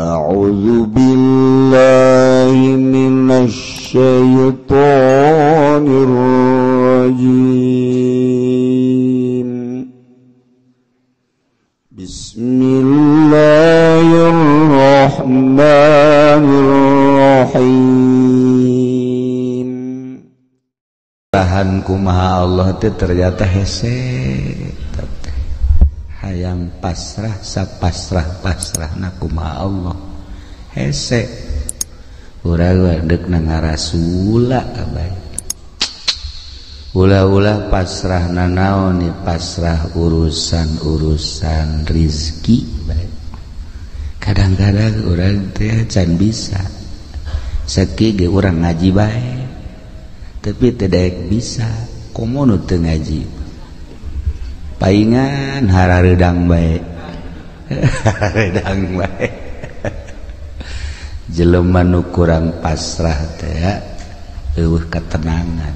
A'udzu billahi minasy syaithanir rajim. Bismillahirrahmanirrahim. Bahan kumaha Allah teh ternyata hese. Hayang pasrah sapasrah na kumaha Allah hese urang deuk na ngarasula abay ulah-ulah pasrah na naon ni pasrah urusan rizki bae. Kadang-kadang urang teh can bisa sakieu ge urang ngaji bae tapi teu daek bisa komo nu teu ngaji paingan hararedang bae hararedang bae jelema nu kurang pasrah teh eueuh ketenangan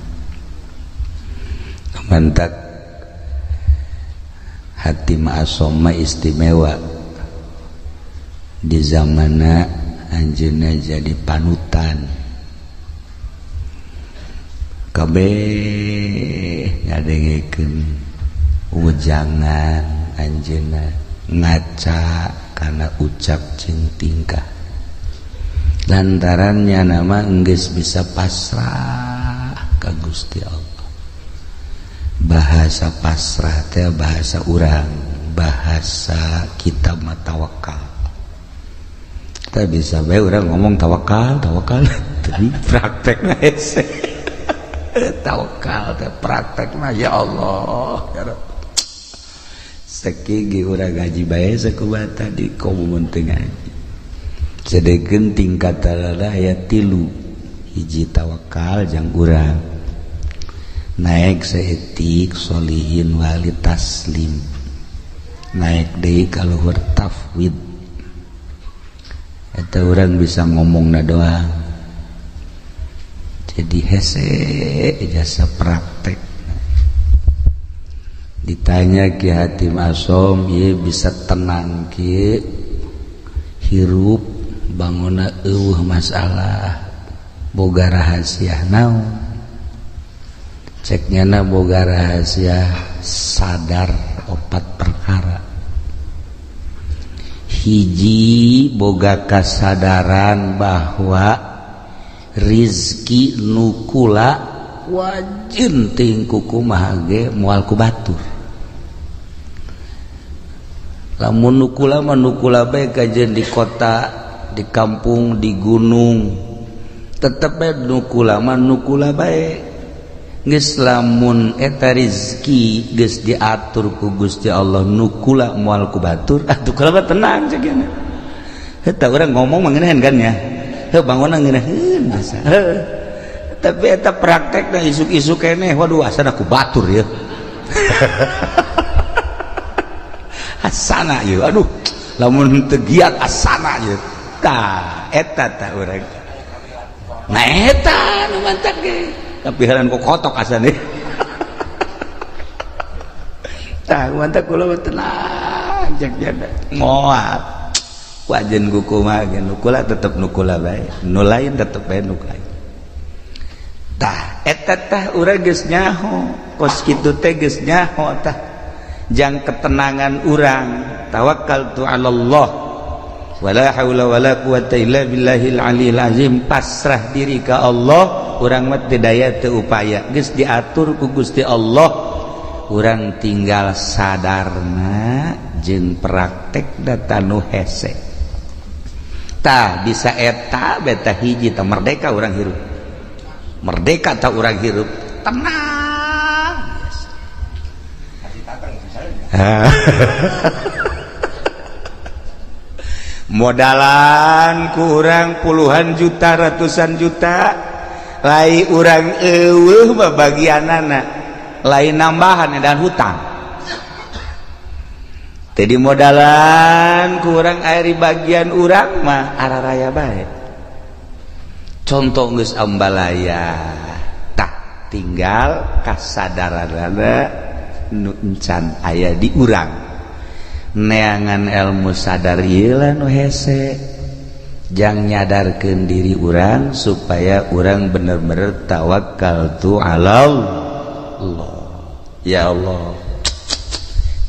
mantak hati ma'asom istimewa di zamanna anjeunna jadi panutan kabeh ngadengkeun ujangan anjeunna ngaca karena ucap jeung tingkah lantarannya nama geus bisa pasrah ka Gusti Allah. Bahasa pasrah teh bahasa urang, bahasa kita mah tawakal. Kita bisa bae urang ngomong tawakal tapi praktekna hese. Tawakal teh praktekna ya Allah ya Rabb. Sakigi urang ngaji bae sakubata di komun teu ngaji. Sadegeun tingkatanna aya 3. Hiji tawakal jang urang. Naik saetik sholihin wali taslim. Naik deui ka luhur tafwid. Eta urang bisa ngomongna doang. Jadi hese jasa praktek. Ditanya Ki Hatim Asom, ieu bisa tenang ki hirup banguna eueuh masalah boga rahasia naon ceknyana boga rahasia sadar 4 perkara. Hiji boga kasadaran bahwa rizki nukula wajin tingku kumaha ge moal ku batur. Lamun nukula mah nukula bae kajeun di kota, di kampung, di gunung. Tetep bae nukula mah nukula bae. Geus lamun eta rezeki geus diatur ku Gusti Allah nukula moal ku batur, atuh kula mah tenang ceukna. Eta urang ngomong mah ngeunaheun kan ya. Heuh bangunna ngeunaheun biasa. Tapi eta praktekna isuk-isuk keneh waduh asana ku batur ya. Asana ieu aduh lamun teu giat asana ieu tah eta tah urang nah eta nu mantap ge tapi haran kok kotok asana tah mantap kula tenang jak jada moal wajen kumaha ge nukula tetep nukula bae nu lain tetep bae nu lain tah eta tah urang geus nyaho kos kitu teh geus nyaho tah jang ketenangan urang tawakkaltu 'ala Allah wala haula wala quwata illa billahil aliyil azim pasrah diri ka Allah urang mah teu daya teu upaya geus diatur ku Gusti Allah urang tinggal sadarna jeung praktekna tanu hese tah bisa eta beta hiji tah merdeka urang hirup merdeka tah urang hirup tenang modalan ku urang puluhan juta ratusan juta lai urang eueuh bagianana lain nambahan dan hutang tadi modalan ku urang aya di bagian urang mah araraya bae contoh geus ambalaya tah tinggal kasadaranana nu encan aya di urang neangan ilmu sadar ieu lah nu hese jang nyadarkeun diri urang supaya urang bener-bener tawakkaltu ala Allah. Ya Allah,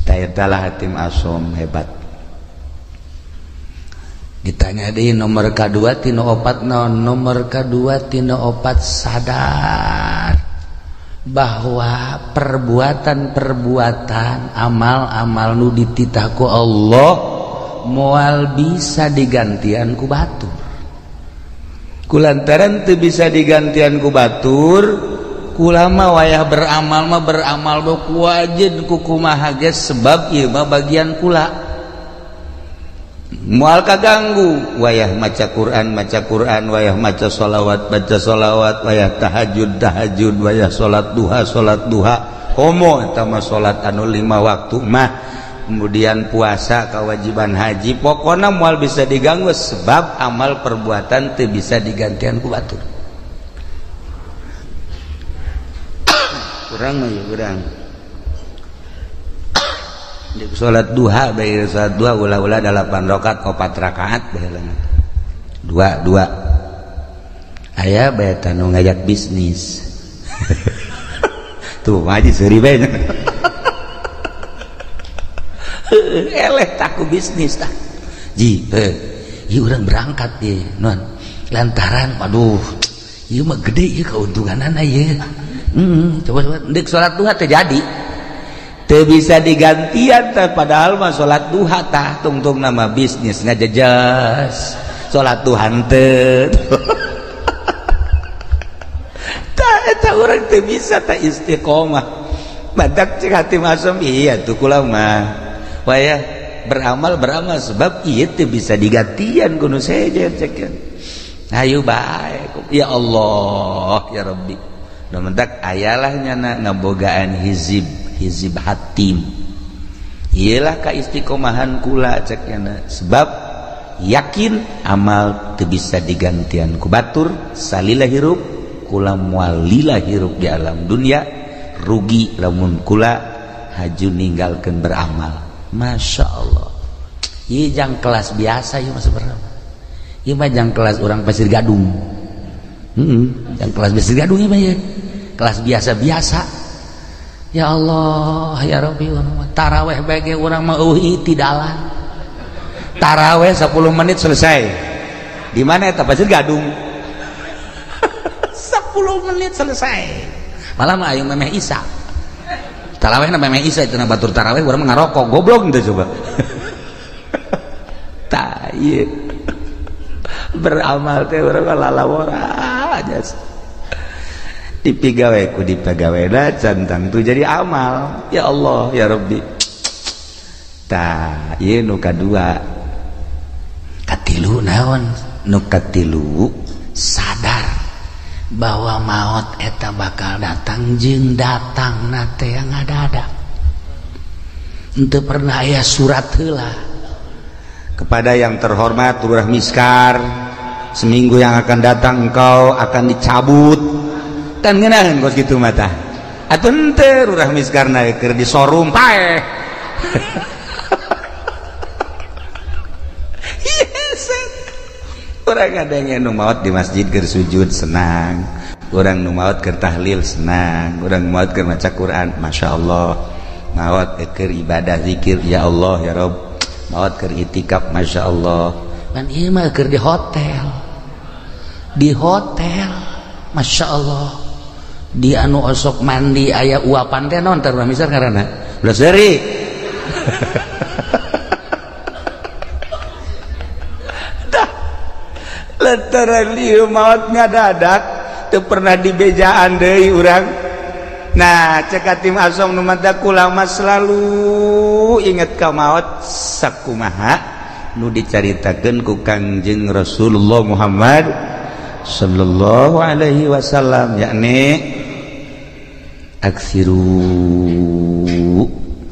tayatalah Hatim Asom hebat. Ditanya di nomor kedua tino opat non, nomor kedua tino opat sadar bahwa perbuatan-perbuatan amal-amal nu dititah ku Allah moal bisa digantian ku batur. Kulantaran teu bisa digantian ku batur, kula mah wayah beramal mah beramal ku wajib ku kumaha ge sebab ieu mah bagian kula. Moal kaganggu wayah maca Quran, wayah maca sholawat, wayah tahajud, wayah sholat duha, homo eta mah sholat anu 5 waktu mah, kemudian puasa kewajiban haji, pokona moal bisa diganggu sebab amal perbuatan teu bisa digantian ku batur. Kurang mah ya kurang. Sholat duha bae sholat duha ulah-ulah 8 rakaat 4 rakaat baheula. 2 aya bae tanu ngajak bisnis. Tuh ngaji seuri bae. Eleh taku bisnis tah. Ji, ieu urang berangkat ye, non. Lantaran waduh, ieu mah gede ieu keuntunganana ieu. Coba deuk sholat duha teh jadi. Teu bisa digantian teh padahal mah salat duha tah tungtung nama bisnis ngajejas salat duha teu tah eta urang teu bisa tah istiqomah badak cek Hatim Asom iya tuh kula mah wayah beramal sebab ieu teu bisa digantian ku nu sejen cekeun ayo bae ya Allah ya Rabbi da mentak ayalah nyana ngabogaan hizib hatim. Iyalah kaistiqomahan kula cekna sebab yakin amal teu bisa digantian ku batur salila hirup kula moal lila hirup di alam dunia rugi lamun kula haju ninggalkeun beramal. Masya Allah. Ieu jang kelas biasa ieu mah sebenarnya. Ieu mah jang kelas urang Pasir Gadung. Jang kelas Pasir Gadung ieu mah ya. Kelas biasa-biasa. Ya Allah ya Rabbi taraweh bage urang mah eueuh tidalan taraweh 10 menit selesai di mana eta Pasir Gadung 10 menit selesai malah mah aya memeh Isa taraweh na memeh Isa itu na batur taraweh urang mah ngarokok goblok teh coba tah ieu beramal teh urang lalawara aja dipigawe ku dipagaweuna cantang tu jadi amal ya Allah ya Rabbi tah ieu nu kadua katilu naon nu katilu sadar bahwa maut eta bakal datang jeung datangna teh ngadadak henteu pernah aya surat heula kepada yang terhormat Lurah Miskar seminggu yang akan datang engkau akan dicabut kan ngeunaheun kos kitu mah tah atuh henteu Lurah Miskarna keur di showroom paeh yes. Urang ngadenge nu maot di masjid keur sujud senang urang nu maot keur tahlil senang urang nu maot keur maca Quran masyaallah maot keur ibadah zikir ya Allah ya Rabb maot keur itikaf masyaallah pan ieu mah keur di hotel masyaallah di anu osok mandi aya uapan teh naon taruh misal ngaranna belas deuri dah lantaran ieu maot ngadadak teu pernah dibejaan deui urang nah cek Hatim Asom nu mata kula mah selalu inget ka maot sakumaha nu dicaritakeun ku Kangjeng Rasulullah Muhammad sallallahu alaihi wasallam yakni aksiru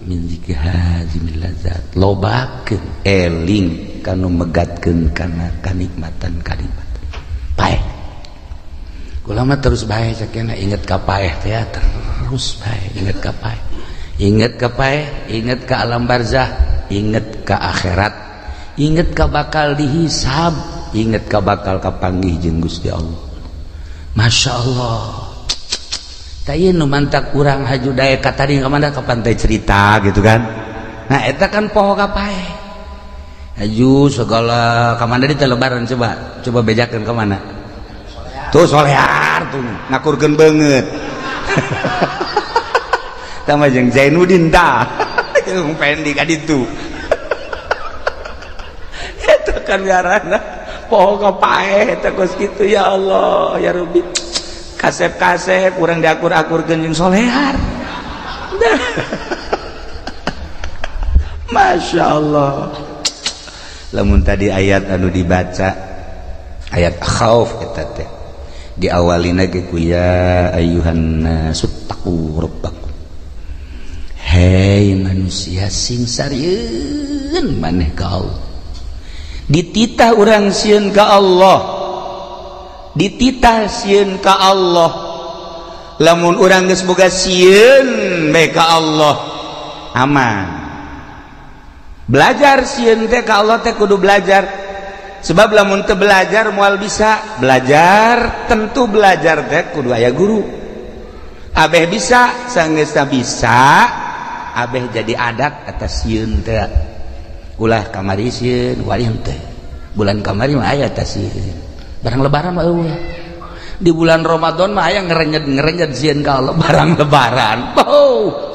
min zikri hazimil lazat lobakeun eling kanu megatkeun kana kanikmatan paeh kula mah terus bae sakena inget ka paeh teh terus bae inget ka paeh inget ka alam barzah inget ka akhirat inget ka bakal dihisab inget ka bakal kapanggih jeung Gusti Allah. Masya Allah. Taya nu mantak urang haju daya katadi ka mana ka pantai cerita gitu kan. Nah eta kan poho kapae. Haju segala ka mana di lebaran coba bejakeun ka mana. Tuh solear tuh ngakurkeun beungeut. Tama jeung Zainuddin tah. Jeung pendi ka ditu. Eta kan ngaranna poho kapae eta kos kitu ya Allah ya Rabbi. Kasep-kasep kurang diakur-akurkeun jeung solear. Masya Allah. Lamun tadi ayat anu dibaca ayat khauf eta teh diawalina ge ku ya ayyuhan nasu taqu rabbakum. Hei manusia sing sarieun maneh ka Allah. Dititah urang sieun ka Allah. Dititah sieun ka Allah. Lamun urang geus boga sieun bae ka Allah aman. Belajar sieun teh ka Allah teh kudu belajar. Sebab lamun teu belajar moal bisa belajar, tentu belajar teh kudu aya guru. Abeh bisa, saenggeus bisa, abeh jadi adat atas sieun teh. Ulah kamari sieun walian teh. Bulan kamari mah aya atas sieun. Barang lebaran mah eueuh. Di bulan Ramadan mah aya ngerenjed sieun ka Allah barang lebaran. Oh.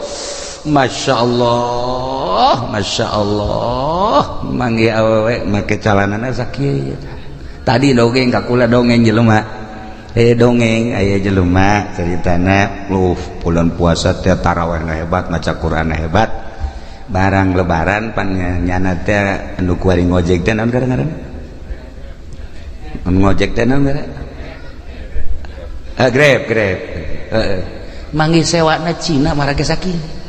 Masya Allah, Masya Allah, manggi awewe make calanana sakieu. Tadi dongeng kakula dongeng jelema. Dongeng aya jelema ceritana bulan puasa teh tarawihna hebat, maca Qur'an hebat. Barang lebaran pan nyana teh anu kuari ngojek teh naon ngaranna? Anu ngojek teh naon ngaranna? Grab. Manggi sewana Cina marake sakieu.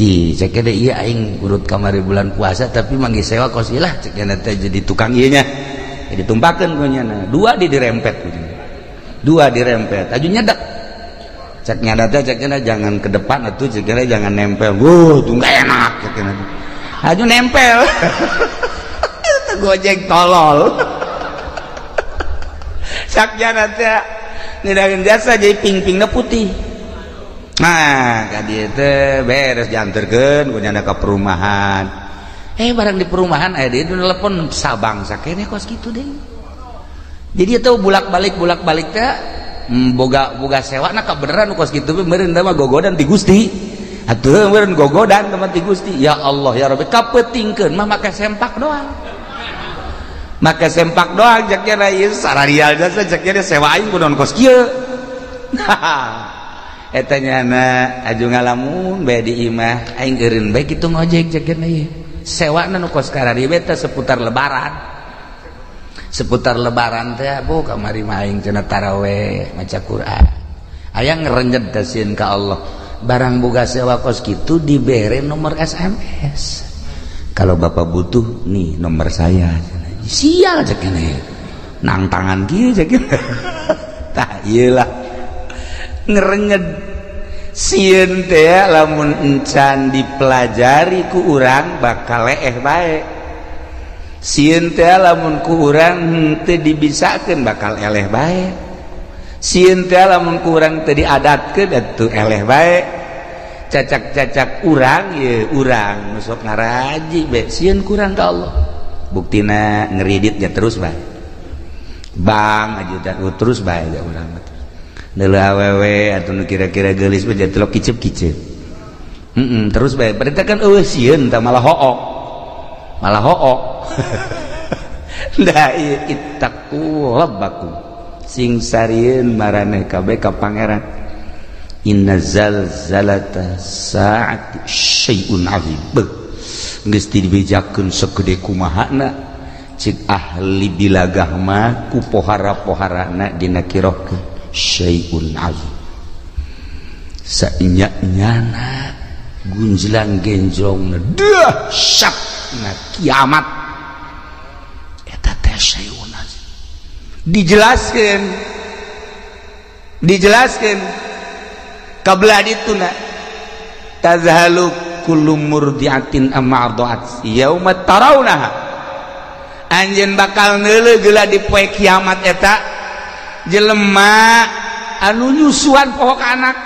Cek ada iya aing urut kamari bulan puasa tapi manggih sewa kos ilah cek teh jadi tukang ieu nya jadi tumpakeun ku nya dua dirempet aju nyedak cek nya teh cek jangan ke depan atuh cek jangan nempel tuh enggak enak cek aju nempel Gojek tolol cek nya teh ngidakeun jasa jadi ping-pingna putih. Nah, kadi teh beres dianterkeun ku nyana ka perumahan. Barang di perumahan aya di telepon sabang sakene kos kitu deui. Jadi eta bulak-balik teh boga sewana ka beneran kos kitu meureun teh mah gogodan ti Gusti. Atuh meureun gogodan teman ti Gusti. Ya Allah ya Rabbi kapetingkeun mah make sempak doang. Make sempak doang jaknya ieu sararial jasa jaknya sewa aing kudu kos kieu. Eta nyana aju ngalamun bae di imah aing eureun bae kitu ngojek cekeun ieu sewana nu kos karari bae teh seputar lebaran teh bu kamari mah aing cenah tarawih maca Quran aya ngerenjed teh sieun ka Allah barang boga sewa kos kitu dibere nomor SMS kalau bapak butuh nih nomor saya sial cekeun ieu nang tangan kieu cekeun tah ieu lah ngerenyed sieun teh lamun encan dipelajari ku urang bakal leeh bae sieun teh lamun ku urang teu dibisakeun bakal eleh bae sieun teh lamun ku urang teu diadatkeun atuh eleh bae cacak-cacak urang ye urang nu sok ngaraji bae sieun ku urang ka Allah buktina ngeridit ya terus bae bang aja terus bae ya urang neuleuh awewe atuh nu kira-kira geulis mah jatelok kicep-kicep. Terus bae berita kan eueuh sieun tah malah hook. Da ieu ittaqu rabbakum. Sing sarieun maraneh kabeh ka pangeran. Inna zalzalata saati syai'un 'azim. Geus dibejakeun sagede kumahana cik ahli bilagah mah ku pohara-poharana dina kirohkeun. Syai'un 'azim saenya-nyana gunjlang genjlongna dahsyatna kiamat eta teh syai'un 'azim dijelaskeun kabelah dituna tazhalu kullu murdi'atin amma arda'at yauma tarawnaha anjeun bakal neuleuh geula di poe kiamat eta jelema anu nyusuan poho ka anak.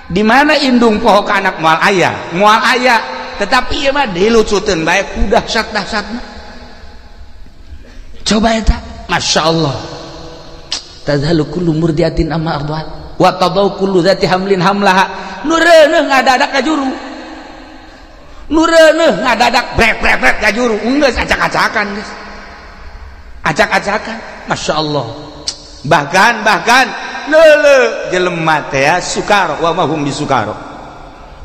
Di mana indung poho ka anak moal aya tetapi ieu mah dilucuteun bae ku dahsyat-dahsyatna. Coba eta masyaallah tazhalu kullu murdiatin amma ardhat wa tadau kullu dzati hamlin hamlaha. Nu reuneuh ngadadak ka juru, nu reuneuh ngadadak brek ka juru, geus acak-acakan geus acak-acakan masyaallah. Bahkan leuleuh jelema teh sukaro wa mahum bisukaro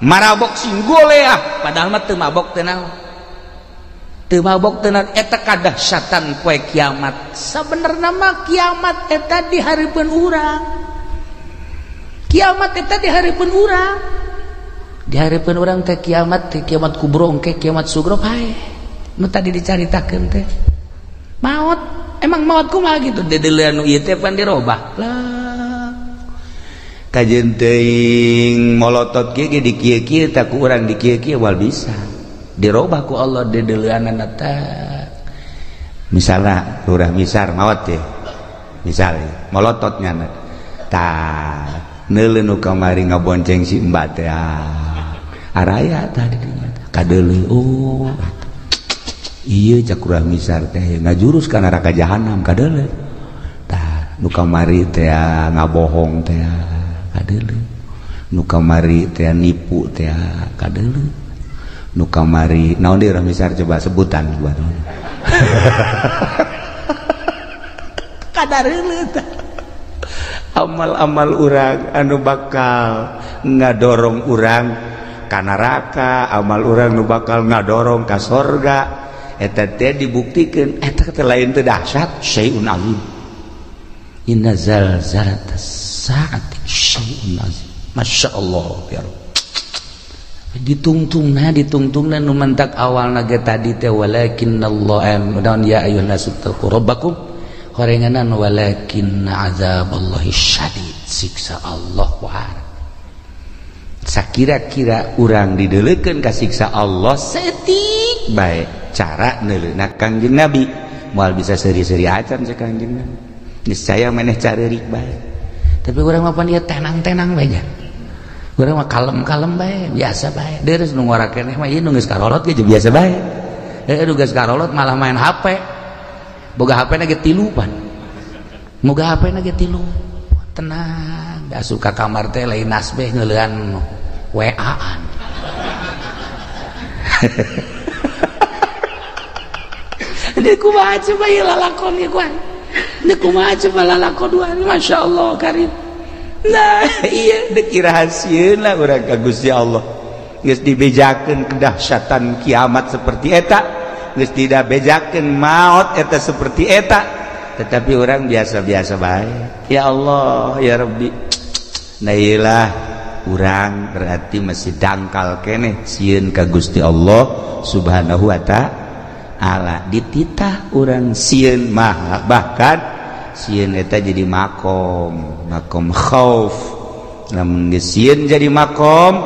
marabok sing goleah padahal mah teu mabok teh naon, teu mabok teh naon. Eta kadahsyatan poe kiamat. Sabenerna mah kiamat eta di hareupeun urang, kiamat eta di hareupeun urang, di hareupeun urang teh kiamat kubro engke kiamat sugro hae nu tadi dicaritakeun teh maot. Emang maot kumaha gitu dedeleuan nu ieu teh pan dirobah lah. Kajeun teuing molotot kieu ge di kieu-kieu tah ku urang di kieu-kieu wal bisa dirobah ku Allah dedeleuanna teh. Misalna urang misar maot teh misalnya molotot nyana tah neuleuh nu kamari ngabonceng si Mbak teh araya tadi dinya kadeuleuh. Oh iya cak urang misar teh ngajurus ka neraka jahanam kadeuleuh. Tah nu kamari teh ngabohong teh kadeuleuh, nu kamari teh nipu teh kadeuleuh, nu kamari naon deui urang misar coba sebutan buat kadareuleuh tah. Amal-amal urang anu bakal ngadorong urang ka neraka, amal urang nu bakal ngadorong ka sorga eta teh dibuktikan eta teh lain teh dahsyat syai'un azim. Inna zalzalatas saati syai'un azim. Masyaallah ya Rabb. Ditungtungna nu mentak awalna ge tadi teh walakinnallaha dan ya ayyuhan nasu taqu rabbakum horenganan walakinna azaballahi syadid, siksa Allah wahar. Sakira-kira urang dideuleukeun ka siksa Allah setik bae cara neuleuhna Kangjeng Nabi moal bisa seri-seri acan sa Kangjeng Nabi niscaya maneh careurik bae. Tapi urang mah pan ieu tenang-tenang bae nya, urang mah kalem-kalem bae biasa bae. Deres nu ngora keneh mah ieu nu geus karolot ge biasa bae. Nu geus karolot malah main HP, boga HP na ge 3 pan, moga HP na ge 3 tenang da suka kamar teh lain nasbeh ngeuleuhan WA-an. Ini kumaha coba ieu lalakon ieu kuan. Ini kumaha coba lalakon duan masyaallah karim. Nah, iya deuk rahasieuna urang ka Gusti Allah. Geus dibejakeun kedahsyatan kiamat seperti eta, geus tidak bejakeun maut eta seperti eta, tetapi orang biasa-biasa bae. Ya Allah, ya Rabbi. Nah iyalah urang berarti masih dangkal keneh sieun ka Gusti Allah Subhanahu wa ta'ala. Dititah urang sieun mah bahkan sieun eta jadi makom khauf. Lamun geus sieun jadi makom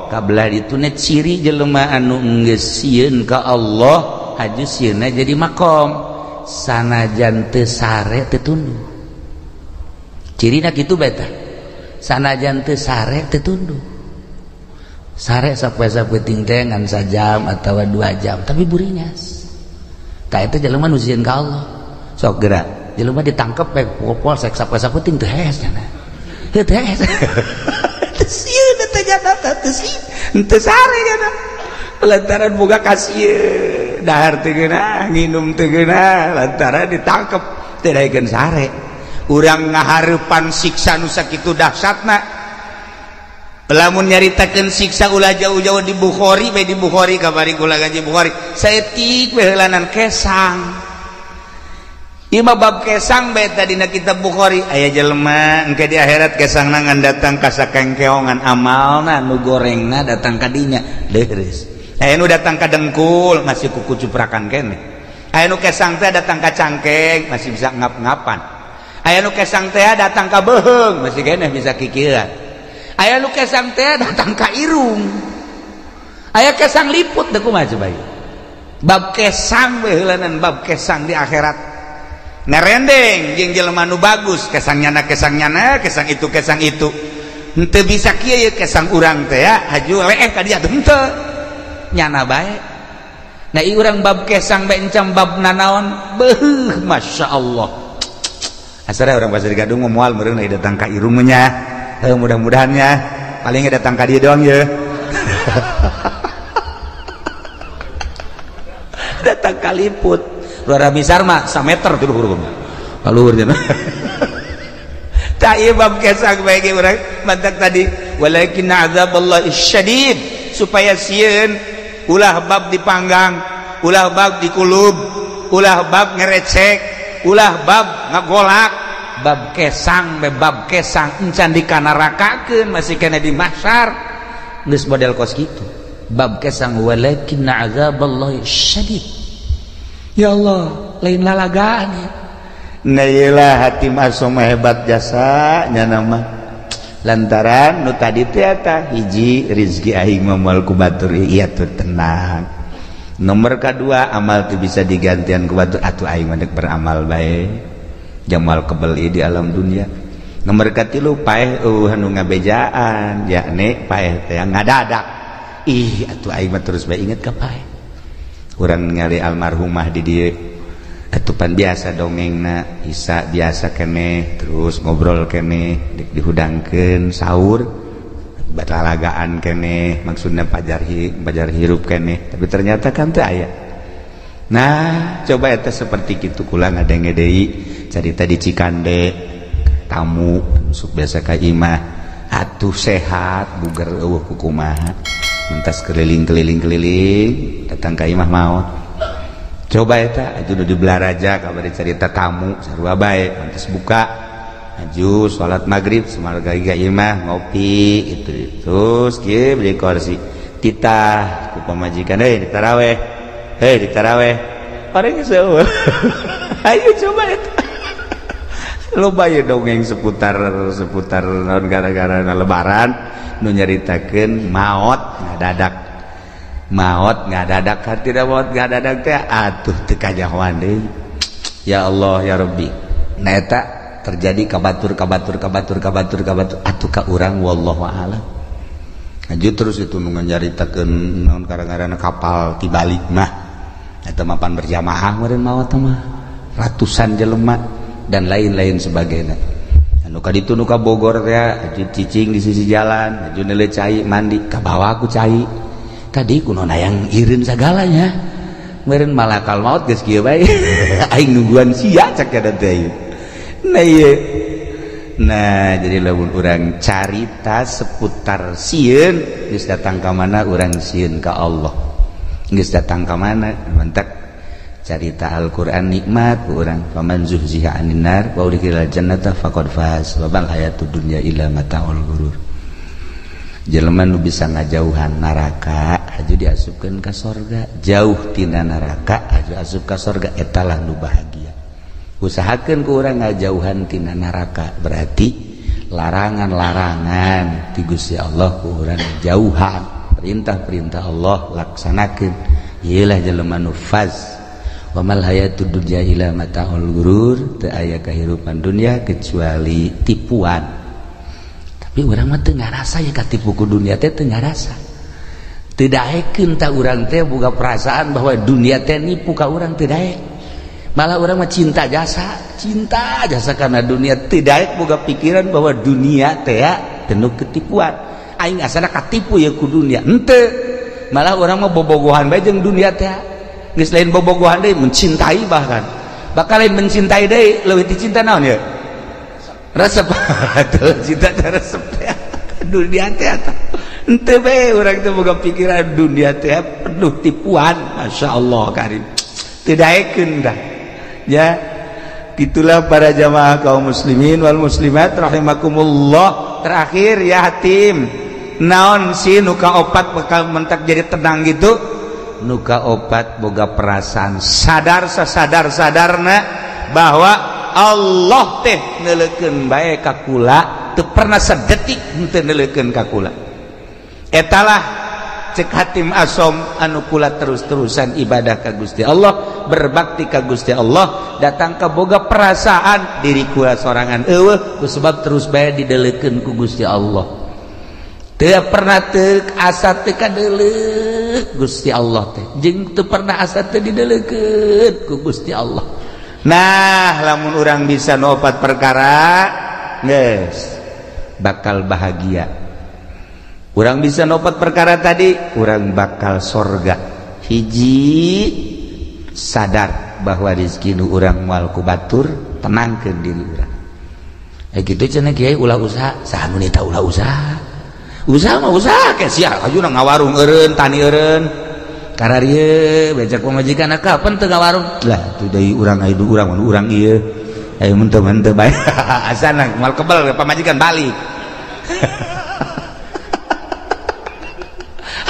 kabelah dituna ciri jelema anu geus sieun ka Allah haju sieunna jadi makom sanajan teu sare teu tunduk. Cirina kitu beta sanajan teu sare teu tunduk. Sare sapoe-sapoe teh ngan sajam atawa 2 jam tapi burinyas. Tah eta jelema nu sieun ka Allah. Sok geura jelema ditangkep bae polsek sapoe-sapoe teu hees cenah. Teu hees. Teu sieun eta jana teu sare jana. Lantaran boga kasieun, dahar teu geunah, nginum teu geunah, lantaran ditangkep teu daekeun sare. Urang ngahareupan siksa nu sakitu dahsyatna. Lamun nyaritakeun siksa ulah jauh-jauh di Bukhari, bae di Bukhari kabari kula gaji Bukhari. Saeutik we heulanan kesang. Ieu mah bab kesang bae tadina kitab Bukhari. Aya jelema engke di akhirat kesangna ngan datang ka sakengkeongan amalna nu gorengna datang ka dinya leres. Aya nu datang ka dengkul masih kuku cuprakan keneh. Aya nu kesang teh datang ka cangkeng masih bisa ngap-ngapan. Aya nu kesang teh datang ka beuheung masih keneh bisa kikieuan. Aya nu kesang teh datang ka irung. Aya kesang liput teh kumaha coba ieu? bab kesang beulanan bab kesang di akhirat ngerendeng jeung jelema nu bagus kesang kesang itu henteu bisa kieu kesang urang teh ya haju leeh ka dieu henteu nyana bae nah ieu urang bab kesang bae encam bab nanaon beuh masyaallah asara urang pasar Gadung moal meureun datang ka irungnya mudah-mudahannya paling datang ka dieu doang ya datang kaliput luar misar mah 1 meter tuh luhur cenah ta ieu bab kesang bae ge urang mantak tadi walakin azaballahi syadid supaya sieun ulah bab dipanggang ulah bab dikulub ulah bab ngerecek ulah bab ngagolak bab kesang encan dikanarakakeun masih kena di mahsyar geus model kos kitu bab kesang walakin azaballahi syadid ya Allah lain lalagaan ya nah iyalah hati masoma hebat jasa nya nama lantaran nu tadi teh eta hiji rezeki aing moal ku batur ieu tuh tenang nomor kedua amal teu bisa digantian ku batur atuh aing mah beramal bae jamal kebel di alam dunia nomor katilu paeh anu ngabejaan yakni paeh teh ngadadak ih atuh aing mah terus bae inget ka paeh urang ningali almarhumah di dieu atupan biasa dongengna Isa biasa keneh terus ngobrol keneh dihudangkeun sahur batalagaan keneh maksudna pajar hirup keneh tapi ternyata kan teu aya nah coba eta seperti kitu kula ngadenge deui carita di Cikande tamu sok biasa ka imah atuh sehat bugar eueuh kumaha mentas keliling datang ka imah maot coba eta aju di belaraja kabari carita tamu sarua bae pantes buka aju salat maghrib samarga iga imah ngopi gitu terus kieu beli kursi titah ku pamajikan ditaraweh pareng seueur ayo coba eta loba ye dongeng seputar naon gara-gara lebaran nu nyaritakeun maot ngadadak tidak maot ngadadak teh atuh teu kajahoan deui ya Allah ya Rabbi nah eta terjadi kabatur atuh ka urang wallahu a'lam aju terus itu nu nyaritakeun naon gara-garana kapal tibalik mah eta mapan berjamaah meureun maot mah ratusan jelema dan lain-lain sebagainya anu kaditu nu ka Bogor teh aju cicing di sisi jalan aju neuleuh cai mandi ka bawah ku cai tadi kuno yang irin segalanya meureun malakal maut geus kieu bae aing nungguan sia cak ada teh nah jadi lamun urang carita seputar sieun geus datang ka mana urang sieun ka Allah geus datang ka mana mentak carita Al-Qur'an nikmat ku urang faman zuhziha 'anil nar wa udkhilal jannata faqad faz wa bal hayatud dunya illa mata'ul ghurur jelema nu bisa ngajauhan neraka aju diasupkeun ka sorga jauh tina neraka aju asup ka sorga etalah nu bahagia usahakeun ku urang ngajauhan tina neraka berarti larangan-larangan ti Gusti Allah ku urang jauhan perintah-perintah Allah laksanakeun ieulah jelema nu faz wa mal hayatud dunya illa mata'ul ghurur teu aya kahirupan dunia kecuali tipuan tapi urang mah teu ngarasa ya katipu ku dunia teh teu ngarasa teu daekeun ta urang teh boga perasaan bahwa dunia teh nipu ka urang teu daek malah urang mah cinta jasa karena dunia teu daek boga pikiran bahwa dunia teh penuh ketipuan aing asana katipu ya ku dunia henteu malah urang mah bobogohan bae jeung dunia teh geus lain bobogohan deui mencintai bahkan bakal lain mencintai deui leuwih ti cinta naon ya resep cinta resep dunia teh henteu bae urang teh boga pikiran dunia teh penuh tipuan masyaallah karim teu daekeun dah ya itulah para jamaah kaum muslimin wal muslimat rahimakumullah terakhir ya hatim naon si nuka opat bakal mentak jadi tenang gitu nuka opat boga perasaan sadar-sadarna bahwa Allah teh neuleukeun bae ka kula teu pernah sadetik henteu neuleukeun ka kula etalah cek Hatim Asom anu kula terus-terusan ibadah ka Gusti Allah, berbakti ka Gusti Allah, datang ka boga perasaan diri kula sorangan eueuh kusebab terus bae dideleukeun ku Gusti Allah. Teu pernah teu asa teu kadeuleuh Gusti Allah teh, jeung teu pernah asa teu dideleukeun ku Gusti Allah. Nah, lamun urang bisa nu opat perkara geus bakal bahagia. Urang bisa nopat perkara tadi, urang bakal sorga. Hiji sadar bahwa rezeki nu urang moal ku batur, tenangkeun diri urang. Kitu cenah kiai ulah usaha, saha nu nita ulah usaha. Usaha mah usaha ke sia, ajuna ngawarung eureun, tani eureun. Kararieu becak pamajikan kapan teu ngawarung? Lah tu deui urang aya urang mun urang ieu. Aya mun teu bae. Asana moal kebal pamajikan balik.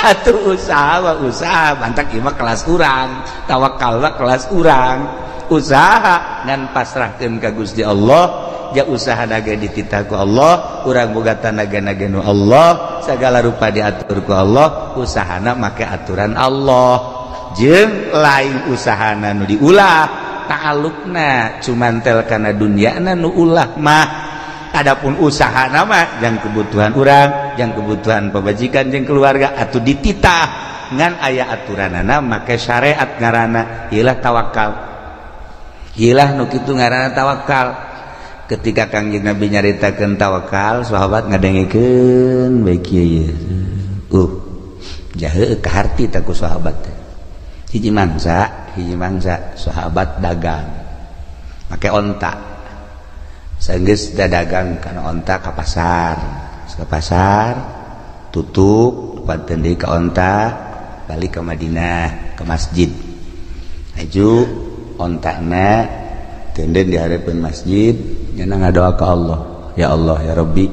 Atuh usaha bantak ieu mah kelas urang, tawakal mah kelas urang. Usaha ngan pasrahkeun ka Gusti Allah, ja usaha naga dititah ku Allah, urang boga tanaga-naga nu Allah, sagala rupa diatur ku Allah, usahana make aturan Allah. Jeung lain usahana nu diulah, ta'alluqna cumantel kana dunyana nu ulah mah. Adapun usaha nama yang kebutuhan urang, yang kebutuhan pemajikan, yang keluarga atuh dititah ngan aya aturanana make syariat ngaranna ieulah tawakal. Ieulah nu kitu ngaranna tawakal. Ketika Kangjeng Nabi nyaritakeun tawakal, sahabat ngadengikeun bae kieu. Jahe ka harti ta ku sahabat teh. Hiji mangsa sahabat dagang make onta. Sanggeus dadagang kana onta ka pasar, tutup panten deui ka onta, balik ke Madinah ke masjid. Aju ontana tenden di harapan masjid, nyana ngadoa ka Allah, ya Allah ya Rabbi,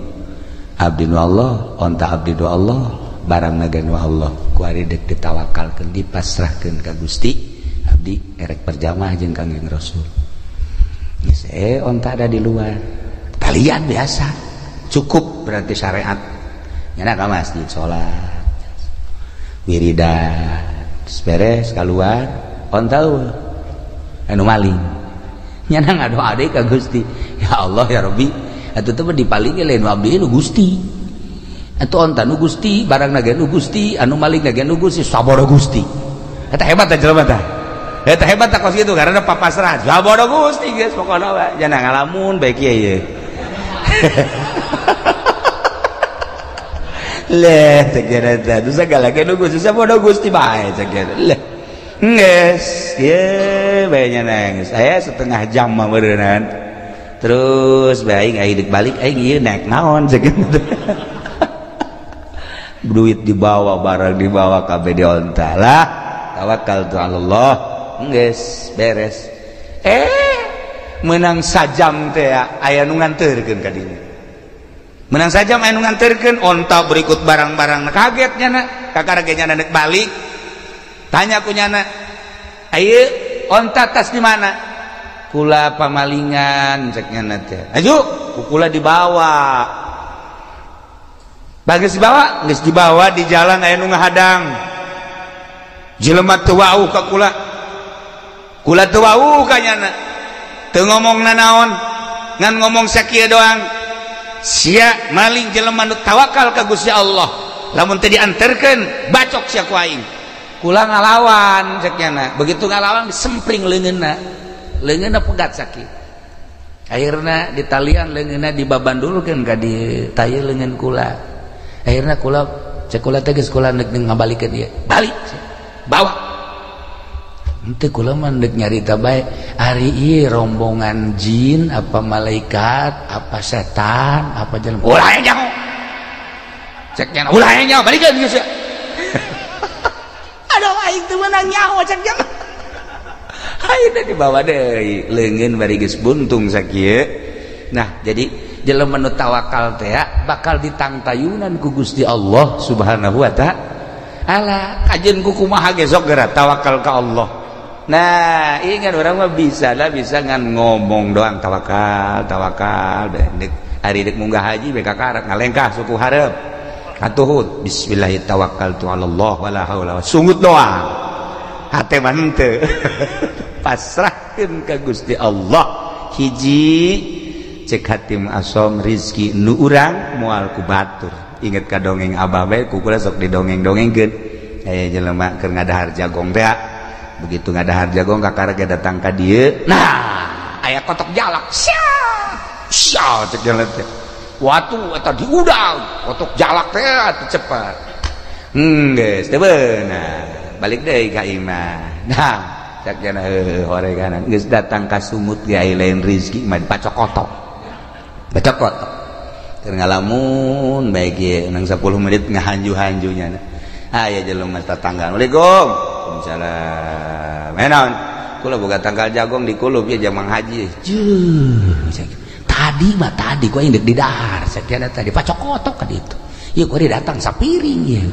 abdi nu Allah, onta abdi nu Allah, barang naga nu Allah, ku ari deuk ditawakalkeun dipasrahkeun ka Gusti, abdi erek perjamaah jeung Kangjeng Rasul. Onta ada di luar kalian biasa cukup berarti syariat nyana ka masjid sholat wiridan beres keluar onta anu maling nyana ngadoa deui ka Gusti, ya Allah ya Rabbi atuh teh dipalingi lain abdi nu Gusti atuh onta nu Gusti barang naga nu Gusti anu maling naga nu Gusti sabada Gusti eta hebat teh jelema teh. Eta hebat tak kos gitu karena papasrah. Sabodo Gusti geus pokona bae. Jangan ngalamun bae kieu ye. Leh cek eta. Tu sagala ke nu Gusti sabodo Gusti bae cek eta. Leh. Geus, ye bae nyanang. Saya setengah jam mah beureunan. Terus bae aing hideuk balik aing ieu naik naon cek eta. Duit dibawa, barang dibawa kabeh di onta lah. Tawakkaltu 'ala Allah. Geus beres menang sajam teh aya nu nganterkeun ka dieu menang sajam aya nu nganterkeun onta berikut barang-barang kaget nyana kakarage nyana neuk balik tanya ku nyana ayeuna onta tas di mana kula pamalingan cek nyana teh aju kula dibawa bagus dibawa geus dibawa di jalan aya nu ngahadang jelema teu wauh ka kula teu wauh ka nyana teu ngomongna naon ngan ngomong sakieu doang sia maling jelema nu tawakal ka Gusti Allah lamun teu dianterkeun bacok sia ku aing kula ngalawan cek nyana begitu ngalawan disempring leungeunna pegat sakit akhirna ditalian leungeunna dibabandulkeun ka di tayeu leungeun kula akhirna kula cek kula teh geus kula neuk ngabalikeun ieu balik bawa ente kula mah deuk nyarita bae ari ieu rombongan jin apa malaikat apa setan apa jelema ulah nyaho cek nya ulah nyaho balikeun geus ya aduh aing teu meunang nyaho cek nya ayeuna dibawa deui leungeun bari geus buntung sakieu nah jadi jelema nu tawakal teh bakal ditangtayunan ku Gusti Allah Subhanahu wa ta'ala kajen ku kumaha ge sok geura tawakal ka Allah. Nah, ingat orang mah bisa ngan ngomong doang tawakal, dek hari dek munggah haji beka karat ngalengkah suku hareup. atuh bismillah tawakkaltu 'alallah wala haula sungut doang hate mah henteu pasrahkeun ka Gusti Allah hiji cek hatim asom rizki nu urang moal ku batur inget ka dongeng abah bae kukula sok didongeng-dongengkeun aya jelema keur ngadahar jagong teh begitu ngadahar jagong kakarage datang ka dieu nah aya kotok jalak sia cek jalan teh watu eta diudang kotok jalak teh atuh cepat geus teu beunang balik deui ka imah nah cek jana horeganan geus datang ka sumut ge aya lain rezeki mah dipacokotok bacokotok keur ngalamun bae ge nang 10 menit ngahanju-hanjunya aya jelema tetangga Assalamualaikum waalaikumsalam menaon kula boga tanggal jagong di kulub ya jamang haji tadi gua indek di dahar sekian tadi pacokotok ka ditu ieu gua datang sapiring ieu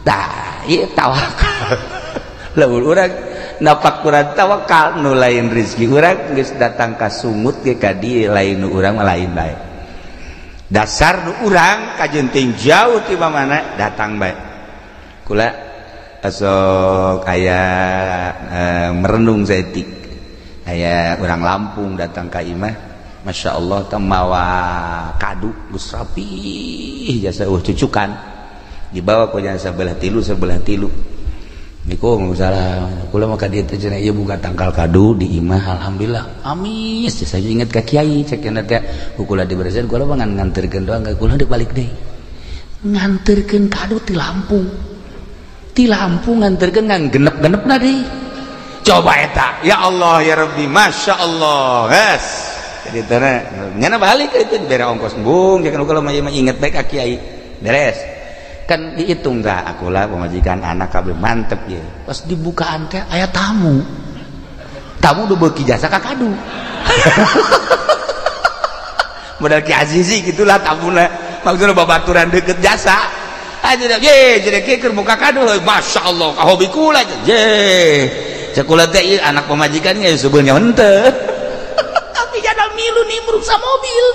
tah ieu tawakal lamun urang napak kurang tawakal nu lain rezeki urang geus datang ka sumut ge ka dieu lain nu urang mah lain bae dasar nu urang kajenting jauh ti mana datang bae kula asok aya merenung saeutik aya urang Lampung datang ka imah Masya Allah temawa kadu geus rapi jasa cucukan dibawa ku jana sebelah tilu niku salah kula mah ka dieu teh cenah ieu boga tangkal kadu di imah alhamdulillah amis saya inget ka kiai cek cenah teh kula diberesin kula mah nganterkeun doang kula deuk balik deui nganterkeun kadu ti Lampung nganterkeun ngan genep-genepna deui coba eta ya Allah ya Rabbi Masya Allah yes jadi tanah nyana balik itu bere ongkos bung jangan kalau mah inget baik kiai beres kan dihitung gak aku lah pemajikan anak kabel mantep ya pas dibukaan teh aya tamu udah beuki jasa ka kadu modal Ki Azizi gitulah tamuna maksudna babaturan deket jasa aja ye jadi keur buka kadu Masya Allah ka hobi kula je cekula teh anak pemajikan ge sebenarnya henteu milu nimbrung sa mobil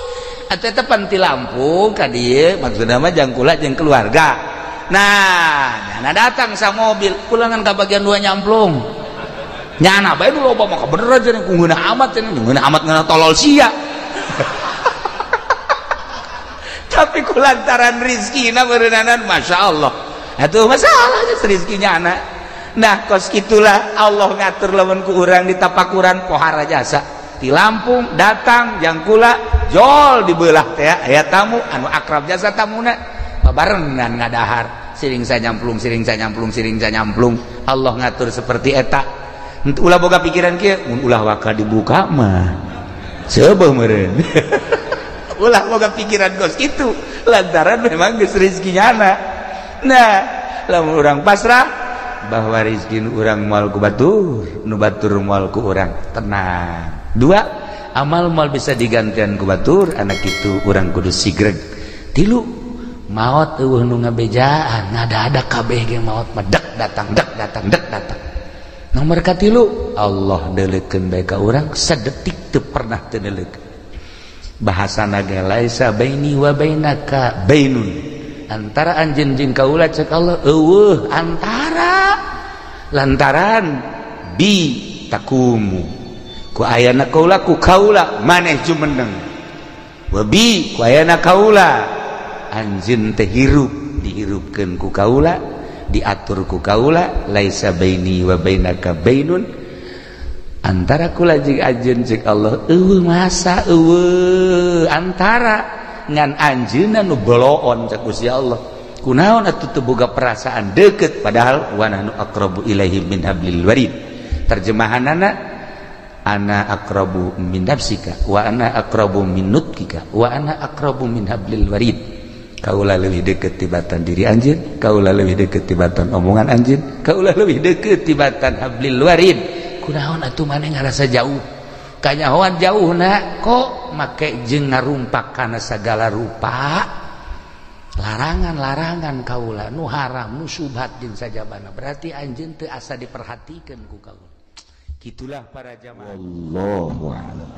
atuh eta panti Lampung ka dieu maksudna mah jang kula jeung keluarga nah nyana datang sa mobil kula ngan ka bagian 2 nyamplung nyana bae dulu loba mah bener aja ku ngeunah amat cenah ngeunah amat ngeunah tolol sia tapi kulantaran rizkina beureunanan Masya Allah atuh masalah rizkinya anak nah kos kitulah Allah ngatur lamun ku urang di tapakuran pohara jasa di Lampung datang jangkula jol dibelah teh aya tamu anu akrab jasa tamuna barengan ngadahar siring nyamplung Allah ngatur seperti eta ulah boga pikiran kieu mun ulah waka dibuka mah seubeuh meureun ulah boga pikiran gos kitu lantaran memang geus rezekinya anak nah lamun urang pasrah bahwa rezeki urang moal ku batur nu batur moal ku urang tenang 2 amal mal bisa digantian ku batur anak itu urang kudu sigreg 3 maot eueuh nu ngabejaan ngada-ada kabeh ge maot mah dek datang nomor ka 3 Allah deuleukeun bae ka urang sadetik teu pernah teu deuleukeun bahasana ge laisa baini wa bainaka bainun antara anjeun jeung kaula cek Allah eueuh antara lantaran bi takumu ku ayana kaula ku kaula maneh jumeneng wabi ku ayana kaula anjeun teh hirup dihirupkeun ku kaula diatur ku kaula laisa baini wa bainaka bainun antara kula jeung anjeun ceuk Allah eueuh masa eueuh antara ngan anjeunna nu boloon ceuk Gusti Allah kunaon atuh teu boga perasaan deukeut padahal wa nahnu aqrabu ilaihi min hablil warid terjemahanana ana aqrabu min nafsika wa ana aqrabu min nutkika wa ana aqrabu min hablil warid kaula leuwih deukeut tibatan diri anjeun kaula leuwih deukeut tibatan omongan anjeun kaula leuwih deukeut tibatan hablil warid kunaon atuh maneh ngarasa jauh kanyahoan jauhna kok make jeung ngarumpak kana sagala rupa larangan-larangan kaula nu haram nu subhat jeung sajabana berarti anjeun teu asa diperhatikeun ku kaula. Itulah para jamaah. Wallahu a'lam.